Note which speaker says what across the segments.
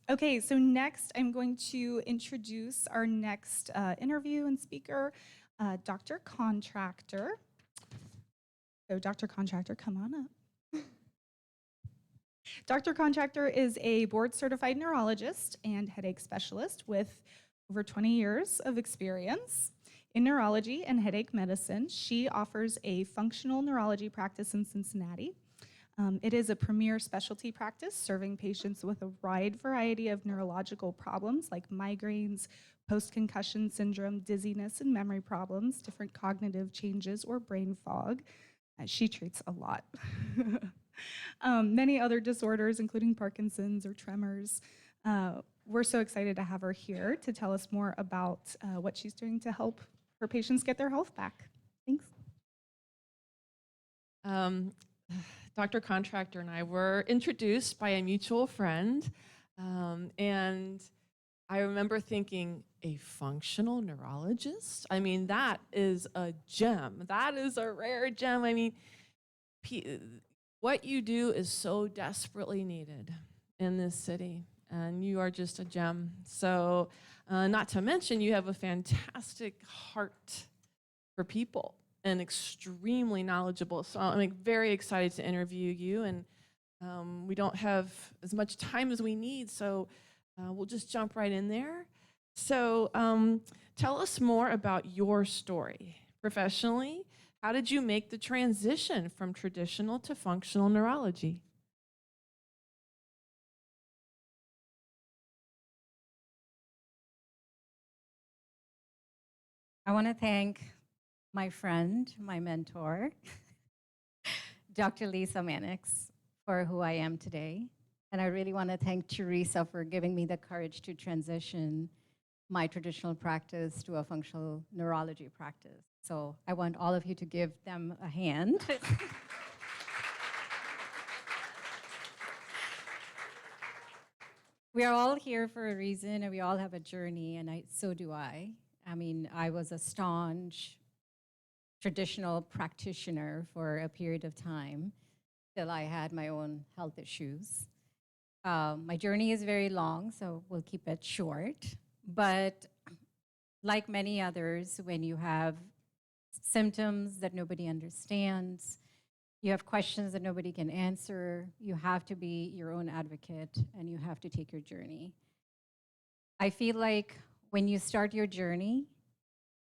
Speaker 1: Okay, so next I'm going to introduce our next interview and speaker, Dr. Contractor. So Dr. Contractor, come on up. Dr. Contractor is a board-certified neurologist and headache specialist with over 20 years of experience in neurology and headache medicine. She offers a functional neurology practice in Cincinnati. It is a premier specialty practice serving patients with a wide variety of neurological problems like migraines, post-concussion syndrome, dizziness and memory problems, different cognitive changes, or brain fog. She treats a lot. Many other disorders, including Parkinson's or tremors. We're so excited to have her here to tell us more about what she's doing to help her patients get their health back. Thanks.
Speaker 2: Dr. Contractor and I were introduced by a mutual friend, and I remember thinking, a functional neurologist? I mean, that is a gem. That is a rare gem. I mean, what you do is so desperately needed in this city, and you are just a gem. So, not to mention, you have a fantastic heart for people and extremely knowledgeable. So I'm very excited to interview you, and we don't have as much time as we need, so we'll just jump right in there. So tell us more about your story professionally. How did you make the transition from traditional to functional neurology?
Speaker 3: I want to thank my friend, my mentor, Dr. Lisa Mannix, for who I am today. And I really want to thank Teresa for giving me the courage to transition my traditional practice to a functional neurology practice. So I want all of you to give them a hand. We are all here for a reason, and we all have a journey, and so do I. I mean, I was a staunch traditional practitioner for a period of time till I had my own health issues. My journey is very long, so we'll keep it short. But like many others, when you have symptoms that nobody understands, you have questions that nobody can answer, you have to be your own advocate, and you have to take your journey. I feel like when you start your journey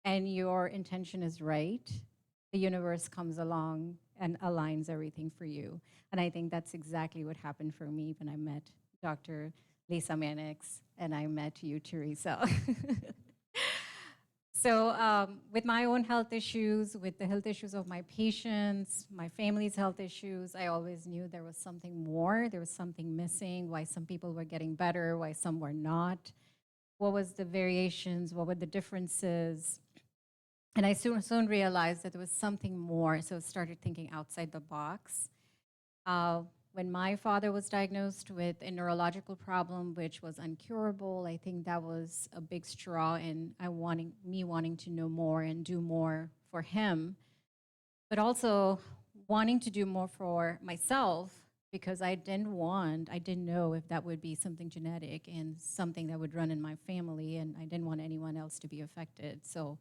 Speaker 3: and your intention is right, the universe comes along and aligns everything for you. And I think that's exactly what happened for me when I met Dr. Lisa Mannix and I met you, Teresa. So with my own health issues, with the health issues of my patients, my family's health issues, I always knew there was something more, there was something missing, why some people were getting better, why some were not. What was the variations, what were the differences? And I soon realized that there was something more, so I started thinking outside the box. When my father was diagnosed with a neurological problem, which was incurable, I think that was a big straw in me wanting to know more and do more for him, but also wanting to do more for myself because I didn't know if that would be something genetic and something that would run in my family, and I didn't want anyone else to be affected. So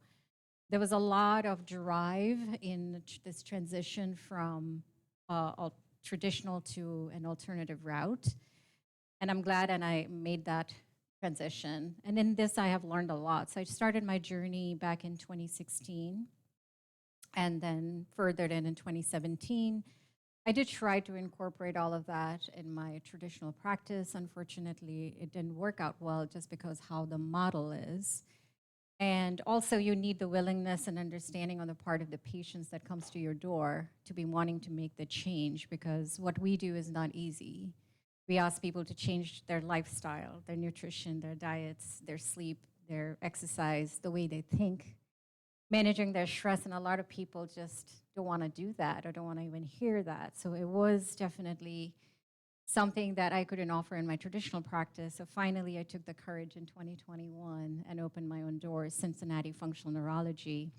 Speaker 3: there was a lot of drive in this transition from traditional to an alternative route. And I'm glad and I made that transition. And in this, I have learned a lot. So I started my journey back in 2016 and then furthered it in 2017. I did try to incorporate all of that in my traditional practice. Unfortunately, it didn't work out well just because how the model is. And also you need the willingness and understanding on the part of the patients that comes to your door to be wanting to make the change, because what we do is not easy. We ask people to change their lifestyle, their nutrition, their diets, their sleep, their exercise, the way they think, managing their stress, and a lot of people just don't want to do that or don't want to even hear that. So it was definitely something that I couldn't offer in my traditional practice. So finally, I took the courage in 2021 and opened my own doors, Cincinnati Functional Neurology.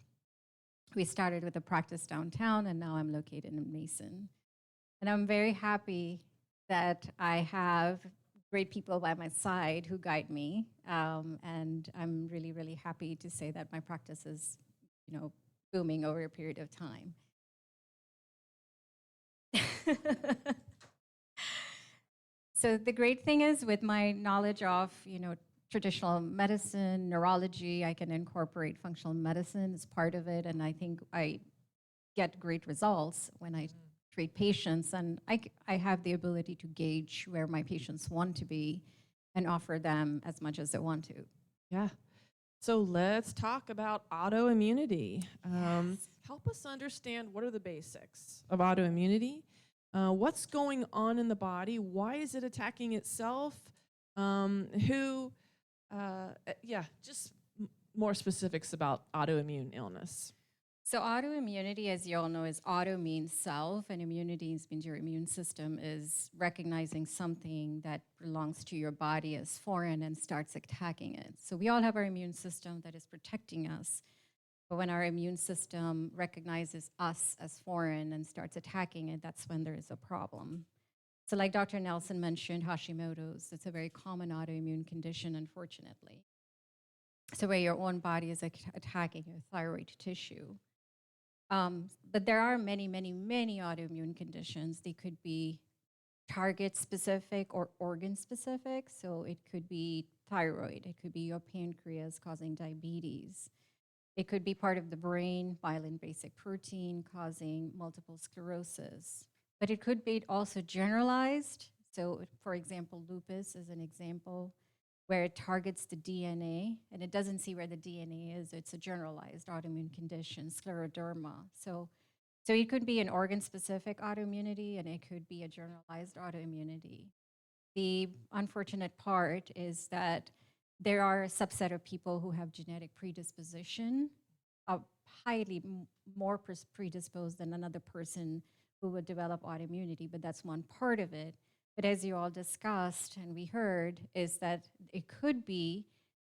Speaker 3: We started with a practice downtown, and now I'm located in Mason. And I'm very happy that I have great people by my side who guide me. And I'm really, really happy to say that my practice is, booming over a period of time. So the great thing is with my knowledge of, traditional medicine, neurology, I can incorporate functional medicine as part of it. And I think I get great results when I treat patients. And I have the ability to gauge where my patients want to be and offer them as much as they want to.
Speaker 2: Yeah. So let's talk about autoimmunity. Help us understand what are the basics of autoimmunity. What's going on in the body? Why is it attacking itself? Just more specifics about autoimmune illness.
Speaker 3: So autoimmunity, as you all know, is auto means self, and immunity means your immune system is recognizing something that belongs to your body as foreign and starts attacking it. So we all have our immune system that is protecting us. But when our immune system recognizes us as foreign and starts attacking it, that's when there is a problem. So like Dr. Nelson mentioned, Hashimoto's, it's a very common autoimmune condition, unfortunately. So where your own body is attacking your thyroid tissue. But there are many, many, many autoimmune conditions. They could be target specific or organ specific. So it could be thyroid, it could be your pancreas causing diabetes. It could be part of the brain, myelin basic protein causing multiple sclerosis. But it could be also generalized. So for example, lupus is an example where it targets the DNA and it doesn't see where the DNA is. It's a generalized autoimmune condition, scleroderma. So it could be an organ-specific autoimmunity and it could be a generalized autoimmunity. The unfortunate part is that there are a subset of people who have genetic predisposition, highly more predisposed than another person who would develop autoimmunity, but that's one part of it. But as you all discussed and we heard, is that it could be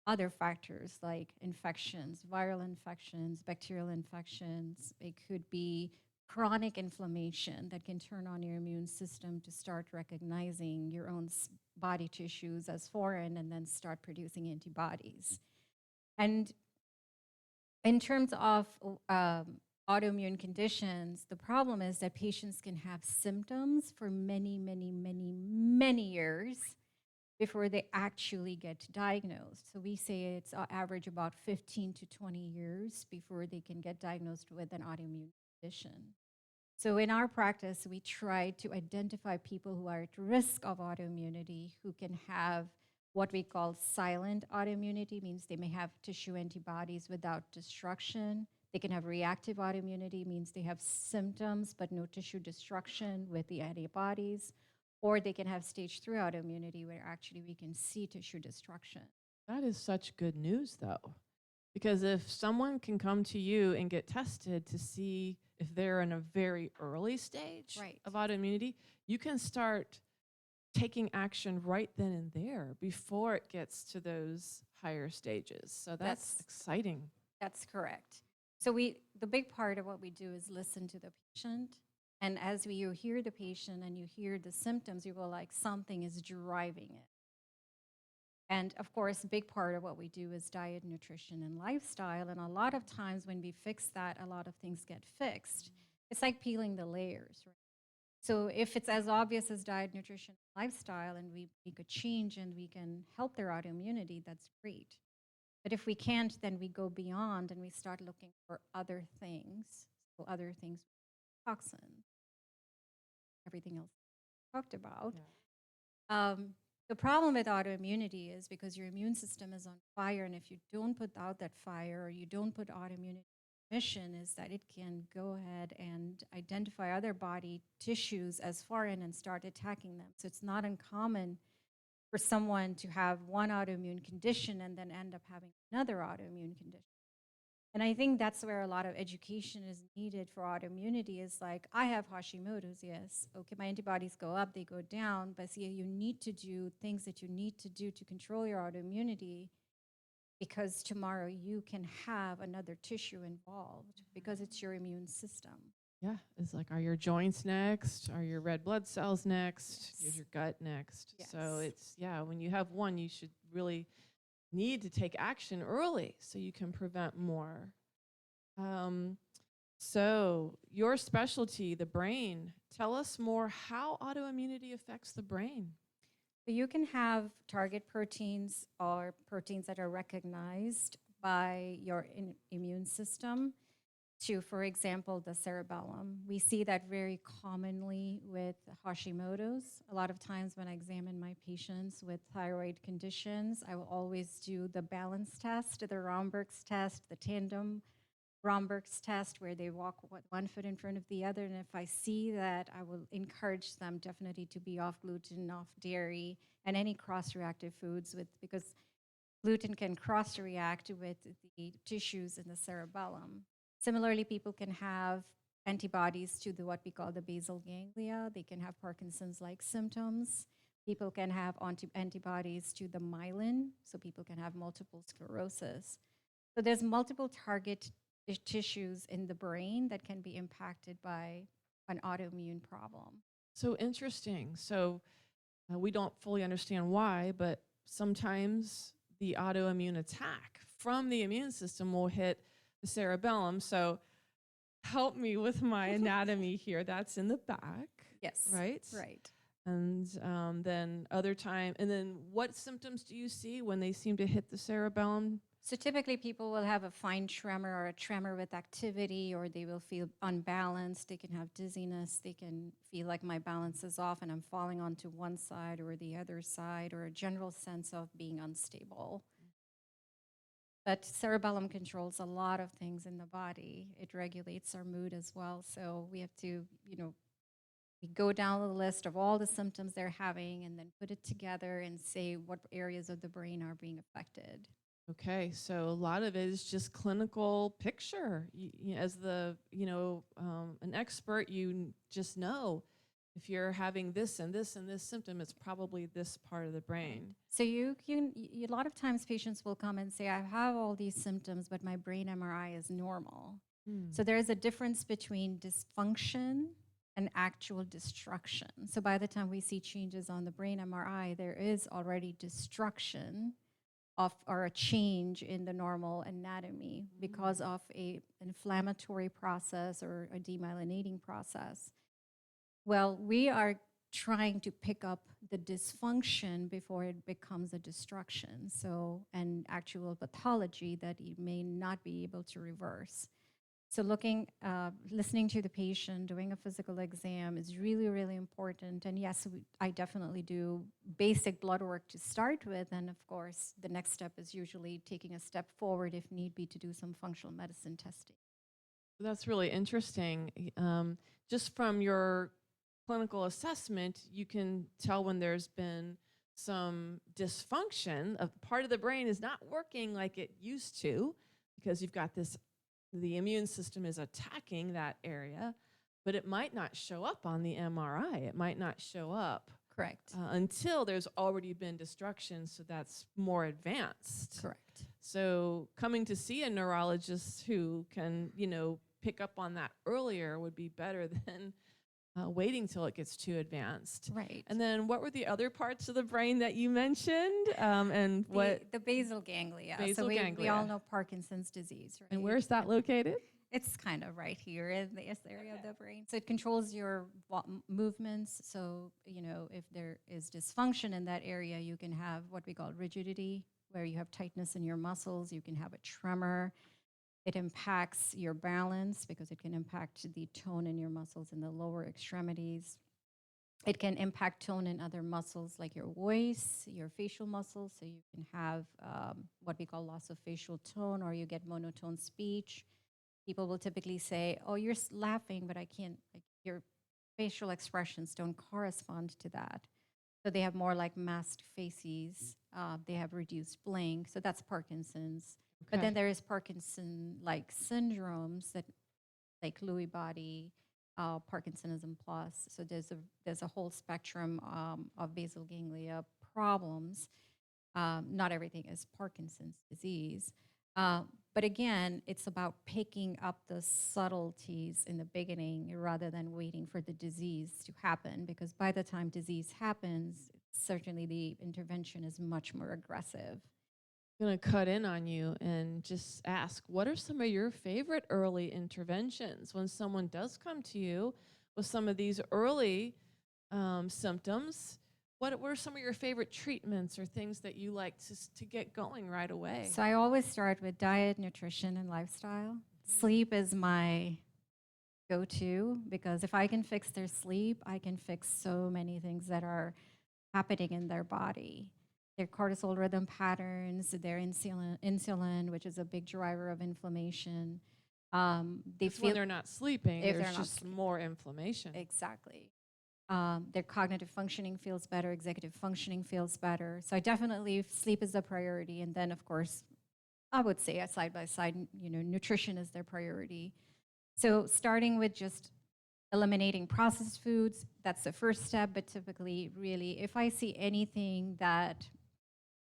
Speaker 3: other factors like infections, viral infections, bacterial infections. It could be chronic inflammation that can turn on your immune system to start recognizing your own body tissues as foreign and then start producing antibodies. And in terms of autoimmune conditions, the problem is that patients can have symptoms for many, many, many, many years before they actually get diagnosed. So we say it's average about 15 to 20 years before they can get diagnosed with an autoimmune condition. So in our practice, we try to identify people who are at risk of autoimmunity, who can have what we call silent autoimmunity, means they may have tissue antibodies without destruction. They can have reactive autoimmunity, means they have symptoms but no tissue destruction with the antibodies. Or they can have stage 3 autoimmunity where actually we can see tissue destruction.
Speaker 2: That is such good news, though, because if someone can come to you and get tested to see if they're in a very early stage of autoimmunity, you can start taking action right then and there before it gets to those higher stages. So that's exciting.
Speaker 3: That's correct. So the big part of what we do is listen to the patient. And as you hear the patient and you hear the symptoms, you go like, something is driving it. And of course, a big part of what we do is diet, nutrition, and lifestyle. And a lot of times when we fix that, a lot of things get fixed. It's like peeling the layers, right? So if it's as obvious as diet, nutrition, lifestyle, and we make a change and we can help their autoimmunity, that's great. But if we can't, then we go beyond and we start looking for other things. So other things, toxins, everything else we talked about. Yeah. The problem with autoimmunity is because your immune system is on fire, and if you don't put out that fire or you don't put autoimmunity in mission, is that it can go ahead and identify other body tissues as foreign and start attacking them. So it's not uncommon for someone to have one autoimmune condition and then end up having another autoimmune condition. And I think that's where a lot of education is needed for autoimmunity. Is like, I have Hashimoto's, yes. Okay, my antibodies go up, they go down, but see, you need to do things that you need to do to control your autoimmunity, because tomorrow you can have another tissue involved because it's your immune system.
Speaker 2: Yeah, it's like, are your joints next? Are your red blood cells next?
Speaker 3: Yes.
Speaker 2: Is your gut next? So
Speaker 3: Yes.
Speaker 2: it's, yeah, when you have one, you should really need to take action early so you can prevent more. Um, so your specialty, the brain, tell us more how autoimmunity affects the brain.
Speaker 3: So you can have target proteins or proteins that are recognized by your immune system to, for example, the cerebellum. We see that very commonly with Hashimoto's. A lot of times when I examine my patients with thyroid conditions, I will always do the balance test, the Romberg's test, the tandem Romberg's test, where they walk one foot in front of the other. And if I see that, I will encourage them definitely to be off gluten, off dairy, and any cross-reactive foods because gluten can cross-react with the tissues in the cerebellum. Similarly, people can have antibodies to what we call the basal ganglia. They can have Parkinson's-like symptoms. People can have antibodies to the myelin, so people can have multiple sclerosis. So there's multiple target tissues in the brain that can be impacted by an autoimmune problem.
Speaker 2: So interesting. So we don't fully understand why, but sometimes the autoimmune attack from the immune system will hit the cerebellum. So help me with my anatomy here. That's in the back.
Speaker 3: Yes.
Speaker 2: Right?
Speaker 3: Right.
Speaker 2: And then what symptoms do you see when they seem to hit the cerebellum?
Speaker 3: So typically people will have a fine tremor or a tremor with activity, or they will feel unbalanced. They can have dizziness. They can feel like my balance is off and I'm falling onto one side or the other side, or a general sense of being unstable. But cerebellum controls a lot of things in the body. It regulates our mood as well. So we have to, we go down the list of all the symptoms they're having and then put it together and say what areas of the brain are being affected.
Speaker 2: Okay, so a lot of it is just clinical picture. As an expert, just know if you're having this and this and this symptom, it's probably this part of the brain.
Speaker 3: So a lot of times patients will come and say, I have all these symptoms, but my brain MRI is normal. So there's a difference between dysfunction and actual destruction. So by the time we see changes on the brain MRI, there is already destruction or a change in the normal anatomy because of an inflammatory process or a demyelinating process. Well, we are trying to pick up the dysfunction before it becomes a destruction, so an actual pathology that you may not be able to reverse. So listening to the patient, doing a physical exam is really, really important. And yes, I definitely do basic blood work to start with. And of course, the next step is usually taking a step forward if need be to do some functional medicine testing.
Speaker 2: That's really interesting. Just from your clinical assessment, you can tell when there's been some dysfunction of part of the brain is not working like it used to, because you've got the immune system is attacking that area, but it might not show up on the MRI. It might not show up.
Speaker 3: Correct.
Speaker 2: Until there's already been destruction, so that's more advanced.
Speaker 3: Correct.
Speaker 2: So coming to see a neurologist who can, pick up on that earlier would be better than waiting till it gets too advanced.
Speaker 3: Right.
Speaker 2: And then what were the other parts of the brain that you mentioned? And
Speaker 3: the basal ganglia.
Speaker 2: Basal
Speaker 3: we
Speaker 2: ganglia.
Speaker 3: all know Parkinson's disease, right?
Speaker 2: And where's that located?
Speaker 3: It's kind of right here in this area of the brain. So it controls your movements. So, if there is dysfunction in that area, you can have what we call rigidity, where you have tightness in your muscles. You can have a tremor. It impacts your balance because it can impact the tone in your muscles in the lower extremities. It can impact tone in other muscles like your voice, your facial muscles. So you can have what we call loss of facial tone, or you get monotone speech. People will typically say, oh, you're laughing, but I can't, your facial expressions don't correspond to that. So they have more like masked faces. They have reduced blink. So that's Parkinson's. But then there is Parkinson-like syndromes that, like Lewy body, Parkinsonism plus. So there's a whole spectrum of basal ganglia problems. Not everything is Parkinson's disease. But again, it's about picking up the subtleties in the beginning rather than waiting for the disease to happen, because by the time disease happens, certainly the intervention is much more aggressive.
Speaker 2: I'm going to cut in on you and just ask, what are some of your favorite early interventions when someone does come to you with some of these early symptoms? What are some of your favorite treatments or things that you like to get going right away?
Speaker 3: So I always start with diet, nutrition, and lifestyle. Sleep is my go-to, because if I can fix their sleep, I can fix so many things that are happening in their body. Their cortisol rhythm patterns, their insulin, which is a big driver of inflammation. They
Speaker 2: Because when they're not sleeping,
Speaker 3: if
Speaker 2: there's
Speaker 3: they're not
Speaker 2: just more inflammation.
Speaker 3: Exactly. Their cognitive functioning feels better, executive functioning feels better. So I definitely, sleep is the priority. And then, of course, I would say side by side, nutrition is their priority. So starting with just eliminating processed foods, that's the first step. But typically, really, if I see anything that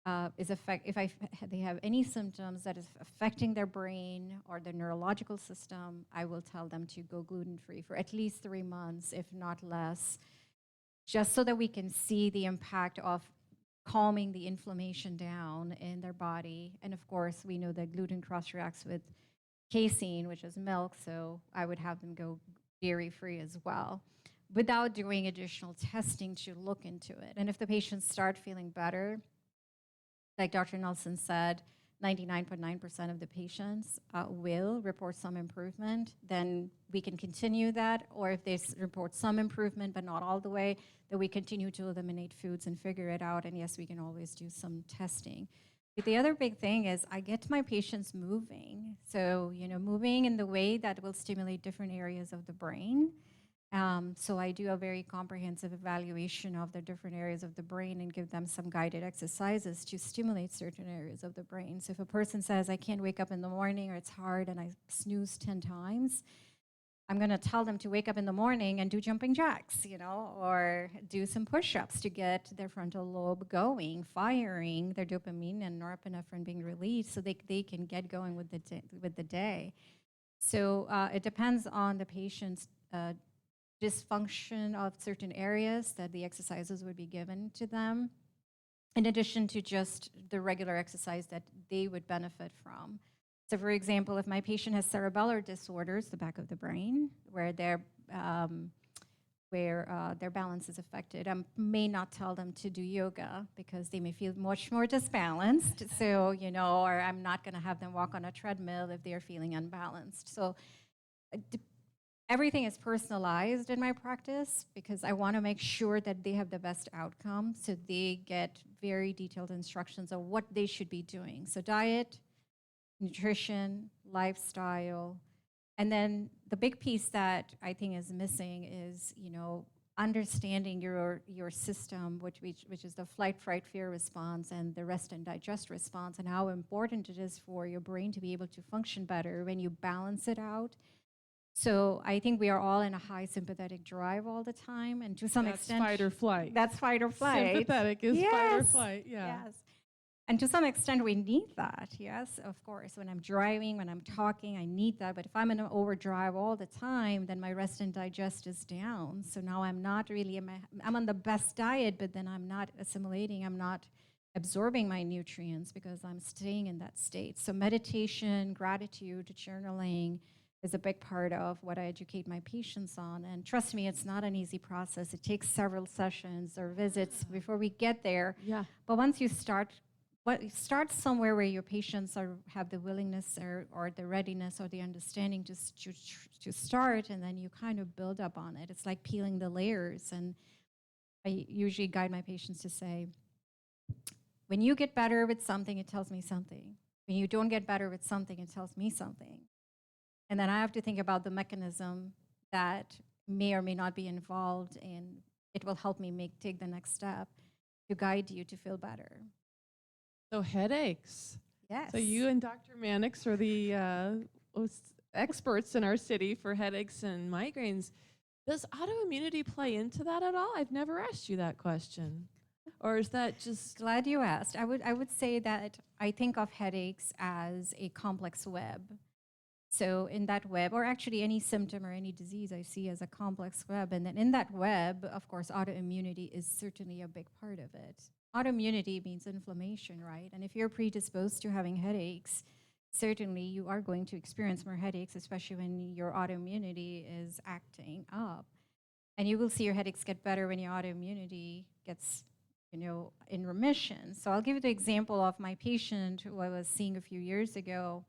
Speaker 3: they have any symptoms that is affecting their brain or their neurological system, I will tell them to go gluten-free for at least 3 months, if not less, just so that we can see the impact of calming the inflammation down in their body. And of course, we know that gluten cross-reacts with casein, which is milk, so I would have them go dairy-free as well, without doing additional testing to look into it. And if the patients start feeling better, like Dr. Nelson said, 99.9% of the patients will report some improvement, then we can continue that. Or if they report some improvement but not all the way, then we continue to eliminate foods and figure it out. And yes, we can always do some testing. But the other big thing is I get my patients moving. So, moving in the way that will stimulate different areas of the brain. So I do a very comprehensive evaluation of the different areas of the brain and give them some guided exercises to stimulate certain areas of the brain. So if a person says, I can't wake up in the morning, or it's hard and I snooze 10 times, I'm going to tell them to wake up in the morning and do jumping jacks, or do some push-ups to get their frontal lobe going, firing, their dopamine and norepinephrine being released so they can get going with the day. So it depends on the patient's dysfunction of certain areas that the exercises would be given to them, in addition to just the regular exercise that they would benefit from. So for example, if my patient has cerebellar disorders, the back of the brain, where their balance is affected, I may not tell them to do yoga because they may feel much more disbalanced. So, or I'm not going to have them walk on a treadmill if they're feeling unbalanced. So everything is personalized in my practice because I want to make sure that they have the best outcome. So they get very detailed instructions of what they should be doing. So diet, nutrition, lifestyle. And then the big piece that I think is missing is, understanding your system, which is the flight, fright, fear response and the rest and digest response, and how important it is for your brain to be able to function better when you balance it out. So I think we are all in a high sympathetic drive all the time, and to some extent,
Speaker 2: fight or flight.
Speaker 3: That's fight or flight.
Speaker 2: Sympathetic is fight or flight.
Speaker 3: Yeah. Yes. And to some extent, we need that. Yes, of course. When I'm driving, when I'm talking, I need that. But if I'm in an overdrive all the time, then my rest and digest is down. So now I'm not really, I'm on the best diet, but then I'm not assimilating, I'm not absorbing my nutrients because I'm staying in that state. So meditation, gratitude, journaling is a big part of what I educate my patients on. And trust me, it's not an easy process. It takes several sessions or visits before we get there.
Speaker 2: Yeah.
Speaker 3: But once you start somewhere where your patients have the willingness or the readiness or the understanding to start, and then you kind of build up on it. It's like peeling the layers. And I usually guide my patients to say, when you get better with something, it tells me something. When you don't get better with something, it tells me something. And then I have to think about the mechanism that may or may not be involved, and it will help me take the next step to guide you to feel better.
Speaker 2: So headaches.
Speaker 3: Yes.
Speaker 2: So you and Dr. Mannix are the experts in our city for headaches and migraines. Does autoimmunity play into that at all? I've never asked you that question. Or is that just,
Speaker 3: Glad you asked. I would say that I think of headaches as a complex web. So in that web, or actually any symptom or any disease I see as a complex web, and then in that web, of course, autoimmunity is certainly a big part of it. Autoimmunity means inflammation, right? And if you're predisposed to having headaches, certainly you are going to experience more headaches, especially when your autoimmunity is acting up. And you will see your headaches get better when your autoimmunity gets, in remission. So I'll give you the example of my patient who I was seeing a few years ago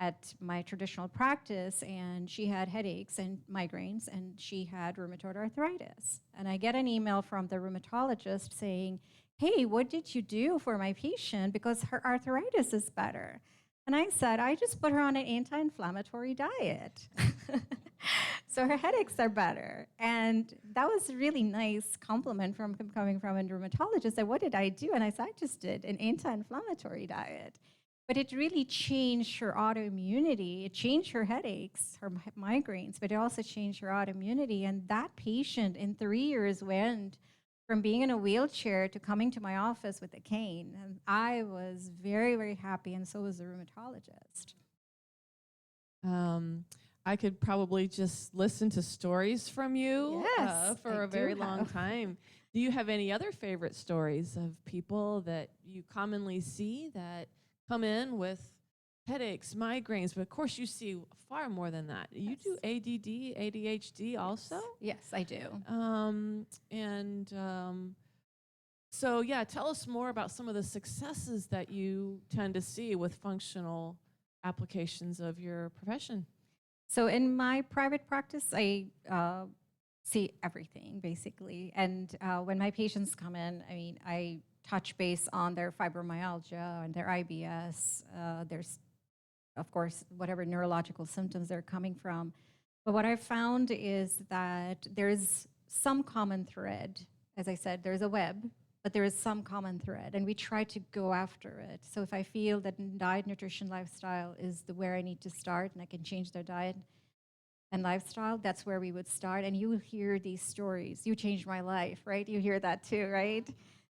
Speaker 3: at my traditional practice, and she had headaches and migraines, and she had rheumatoid arthritis. And I get an email from the rheumatologist saying, hey, what did you do for my patient? Because her arthritis is better. And I said, I just put her on an anti-inflammatory diet. So her headaches are better. And that was a really nice compliment from coming from a rheumatologist. I said, what did I do? And I said, I just did an anti-inflammatory diet. But it really changed her autoimmunity. It changed her headaches, her migraines, but it also changed her autoimmunity. And that patient in 3 years went from being in a wheelchair to coming to my office with a cane. And I was very, very happy, and so was the rheumatologist.
Speaker 2: I could probably just listen to stories from you
Speaker 3: Yes,
Speaker 2: for
Speaker 3: I
Speaker 2: a very
Speaker 3: do
Speaker 2: long
Speaker 3: have.
Speaker 2: time. Do you have any other favorite stories of people that you commonly see that come in with headaches, migraines? But of course, you see far more than that. You do
Speaker 3: Yes.
Speaker 2: ADD, ADHD also?
Speaker 3: Yes, I do.
Speaker 2: So, yeah, tell us more about some of the successes that you tend to see with functional applications of your profession.
Speaker 3: So in my private practice, I see everything basically. And when my patients come in, I mean, I touch base on their fibromyalgia and their IBS. There's, of course, whatever neurological symptoms they're coming from. But what I've found is that there's some common thread. As I said, there's a web, but there is some common thread, and we try to go after it. So if I feel that diet, nutrition, lifestyle is where I need to start, and I can change their diet and lifestyle, that's where we would start. And you will hear these stories. You changed my life, right? You hear that too, right?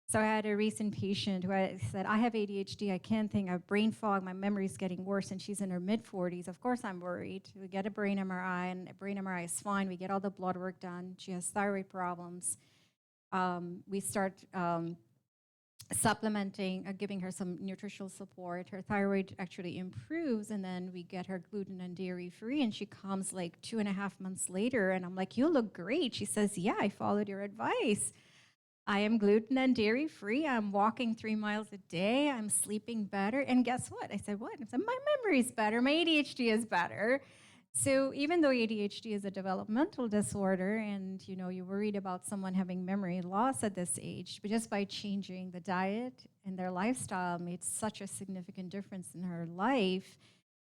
Speaker 3: So I had a recent patient who I said, I have ADHD, I can't think, I have brain fog, my memory's getting worse, and she's in her mid-40s. Of course I'm worried. We get a brain MRI, and a brain MRI is fine. We get all the blood work done. She has thyroid problems. We start supplementing, giving her some nutritional support. Her thyroid actually improves, and then we get her gluten and dairy free, and she comes like 2.5 months later, and I'm like, you look great. She says, yeah, I followed your advice. I am gluten and dairy free. I'm walking 3 miles a day. I'm sleeping better. And guess what? I said, what? I said, my memory's better. My ADHD is better. So even though ADHD is a developmental disorder, and you're worried about someone having memory loss at this age, but just by changing the diet and their lifestyle made such a significant difference in her life.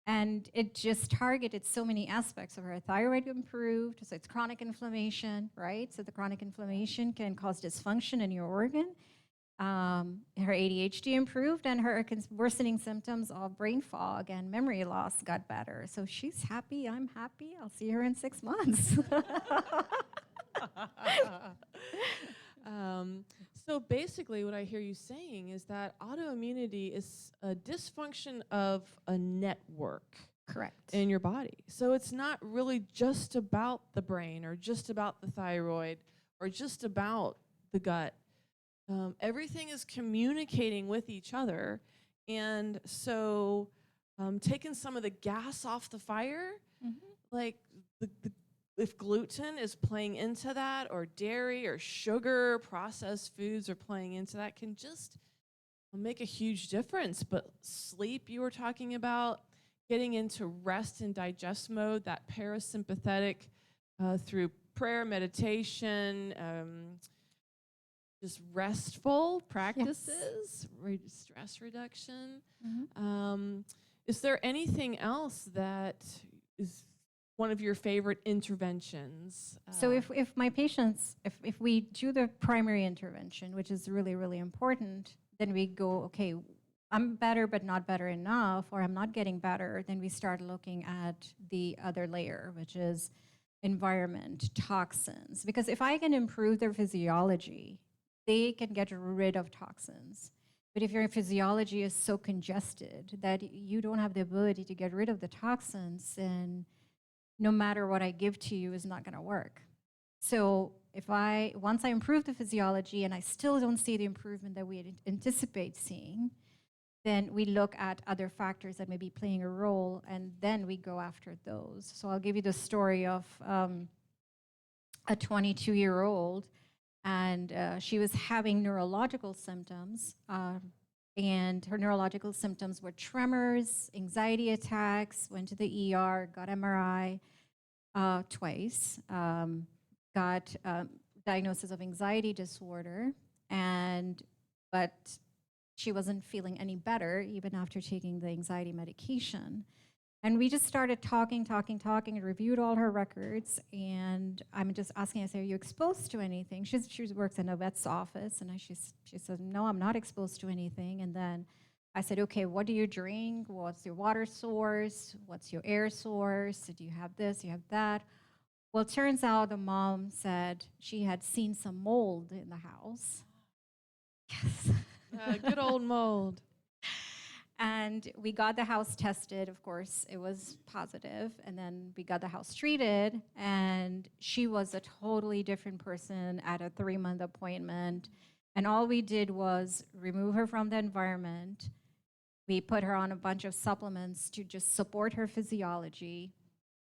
Speaker 3: And it just targeted so many aspects of her. Thyroid improved, so it's chronic inflammation, right? So the chronic inflammation can cause dysfunction in your organ. Her ADHD improved, and her worsening symptoms of brain fog and memory loss got better. So she's happy, I'm happy. I'll see her in 6 months.
Speaker 2: So basically, what I hear you saying is that autoimmunity is a dysfunction of a network
Speaker 3: Correct.
Speaker 2: in your body. So it's not really just about the brain or just about the thyroid or just about the gut. Everything is communicating with each other. And so taking some of the gas off the fire, like if gluten is playing into that, or dairy or sugar, processed foods are playing into that, can just make a huge difference. But sleep, you were talking about, getting into rest and digest mode, that parasympathetic through prayer, meditation, just restful practices, stress reduction. Is there anything else that is one of your favorite interventions?
Speaker 3: So if my patients, if we do the primary intervention, which is really, really important, then we go, okay, I'm better but not better enough, or I'm not getting better, then we start looking at the other layer, which is environment, toxins. Because if I can improve their physiology, they can get rid of toxins. But if your physiology is so congested that you don't have the ability to get rid of the toxins, then no matter what I give to you is not going to work. So once I improve the physiology and I still don't see the improvement that we anticipate seeing, then we look at other factors that may be playing a role, and then we go after those. So I'll give you the story of a 22-year-old, and she was having neurological symptoms, and her neurological symptoms were tremors, anxiety attacks, went to the ER, got MRI twice, got diagnosis of anxiety disorder, but she wasn't feeling any better even after taking the anxiety medication. And we just started talking, and reviewed all her records. And I'm just asking, I say, are you exposed to anything? She works in a vet's office. And she said, no, I'm not exposed to anything. And then I said, okay, what do you drink? What's your water source? What's your air source? Do you have this? Do you have that? Well, it turns out the mom said she had seen some mold in the house. Yes.
Speaker 2: Good old mold.
Speaker 3: And we got the house tested. Of course, it was positive. And then we got the house treated. And she was a totally different person at a 3-month appointment. And all we did was remove her from the environment. We put her on a bunch of supplements to just support her physiology.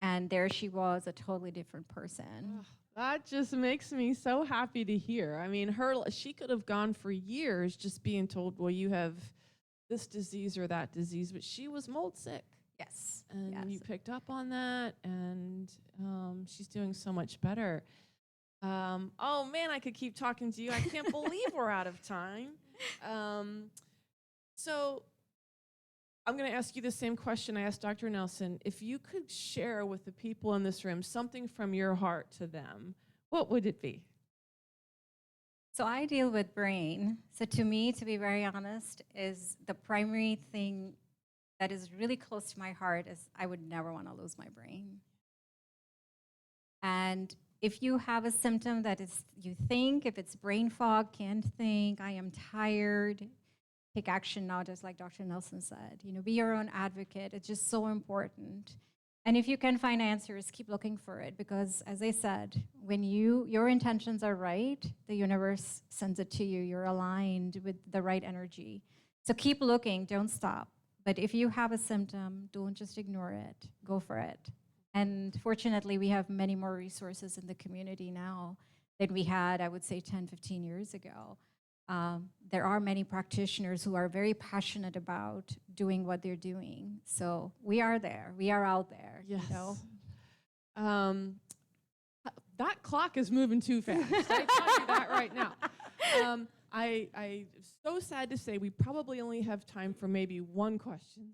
Speaker 3: And there she was, a totally different person.
Speaker 2: That just makes me so happy to hear. I mean, she could have gone for years just being told, well, you have this disease or that disease, but she was mold sick.
Speaker 3: Yes.
Speaker 2: And
Speaker 3: yes.
Speaker 2: you picked up on that, and she's doing so much better. Oh, man, I could keep talking to you. I can't believe we're out of time. So I'm going to ask you the same question I asked Dr. Nelson. If you could share with the people in this room something from your heart to them, what would it be?
Speaker 3: So I deal with brain. So to me, to be very honest, is the primary thing that is really close to my heart is I would never want to lose my brain. And if you have a symptom that is, you think, if it's brain fog, can't think, I am tired, take action now, just like Dr. Nelson said. Be your own advocate. It's just so important. And if you can find answers, keep looking for it, because as I said, when your intentions are right, the universe sends it to you. You're aligned with the right energy. So keep looking, don't stop. But if you have a symptom, don't just ignore it. Go for it. And fortunately, we have many more resources in the community now than we had, I would say, 10, 15 years ago. There are many practitioners who are very passionate about doing what they're doing. So we are there. We are out there.
Speaker 2: Yes.
Speaker 3: That
Speaker 2: clock is moving too fast. I tell you that right now. I'm so sad to say we probably only have time for maybe one question.